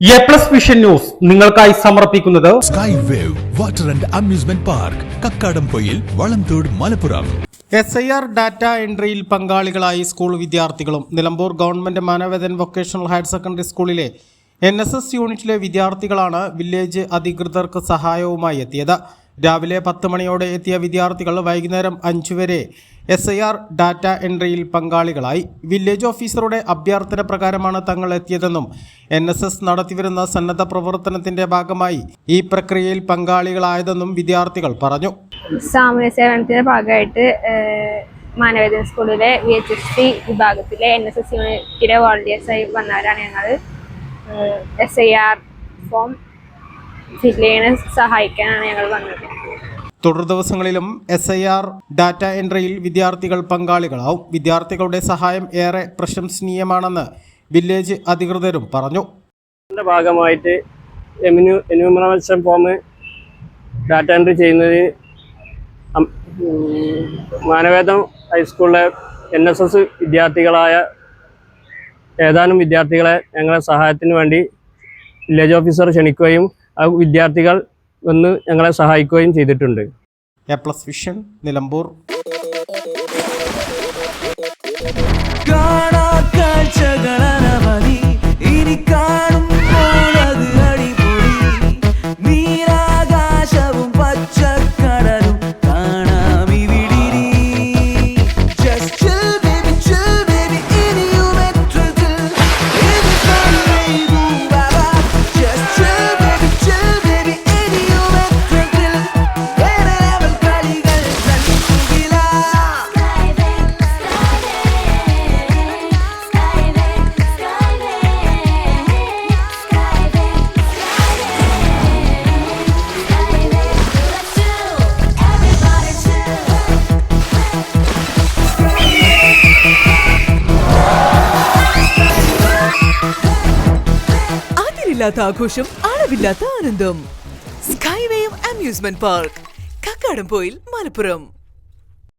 Vision news നിങ്ങൾക്കായി സമർപ്പിക്കുന്നത് sky wave water and amusement park Kakkadampoyil Valamthode Malappuram. SIR data എൻട്രിയിൽ പങ്കാളികളായി സ്കൂൾ വിദ്യാർത്ഥികളും. Nilambur government Manavedan vocational higher secondary സ്കൂളിലെ NSS യൂണിറ്റിലെ വിദ്യാർത്ഥികളാണ് വില്ലേജ് അധികൃതർക്ക് സഹായവുമായി എത്തിയത്. രാവിലെ 10 മണിയോടെ എത്തിയ വിദ്യാർത്ഥികൾ വൈകുന്നേരം 5 വരെ SIR ഡാറ്റ എൻട്രിയിൽ പങ്കാളികളായി. വില്ലേജ് ഓഫീസറുടെ അഭ്യർത്ഥന പ്രകാരമാണ് തങ്ങൾ എത്തിയതെന്നും NSS നടത്തിവരുന്ന സന്നദ്ധ പ്രവർത്തനത്തിന്റെ ഭാഗമായി ഈ പ്രക്രിയയിൽ പങ്കാളികളായതെന്നും വിദ്യാർത്ഥികൾ പറഞ്ഞു. സാമൂഹ്യ സേവനത്തിന്റെ ഭാഗമായിട്ട് മാനവേദൻ സ്കൂളിലെ VHSC വിഭാഗത്തിലെ NSS യൂണിറ്റിലെ വോളണ്ടിയേഴ്സായി വന്നവരാണ് ഞങ്ങൾ. SIR ഫോം ഫില്ല് ചെയ്യാൻ സഹായിക്കാനാണ് ഞങ്ങൾ വന്നത്. തുടർ ദിവസങ്ങളിലും SIR ഡാറ്റ എൻട്രിയിൽ വിദ്യാർത്ഥികൾ പങ്കാളികളാവും. വിദ്യാർത്ഥികളുടെ സഹായം ഏറെ പ്രശംസനീയമാണെന്ന് വില്ലേജ് അധികൃതരും പറഞ്ഞു. ഭാഗമായിട്ട് എന്യൂമറേഷൻ ഫോം ഡാറ്റ എൻട്രി ചെയ്യുന്നത് മാനവേദം ഹൈസ്കൂളിലെ NSS വിദ്യാർത്ഥികളായ ഏതാനും വിദ്യാർത്ഥികളെ ഞങ്ങളെ സഹായത്തിന് വേണ്ടി വില്ലേജ് ഓഫീസർ ക്ഷണിക്കുകയും ആ വിദ്യാർത്ഥികൾ വന്ന് ഞങ്ങളെ സഹായിക്കുകയും ചെയ്തിട്ടുണ്ട്. വിഷൻ നിലമ്പൂർ. അതിരില്ലാത്ത ആഘോഷം, അളവില്ലാത്ത ആനന്ദം. Sky wave amusement park, Kakkadampoyil, Malappuram.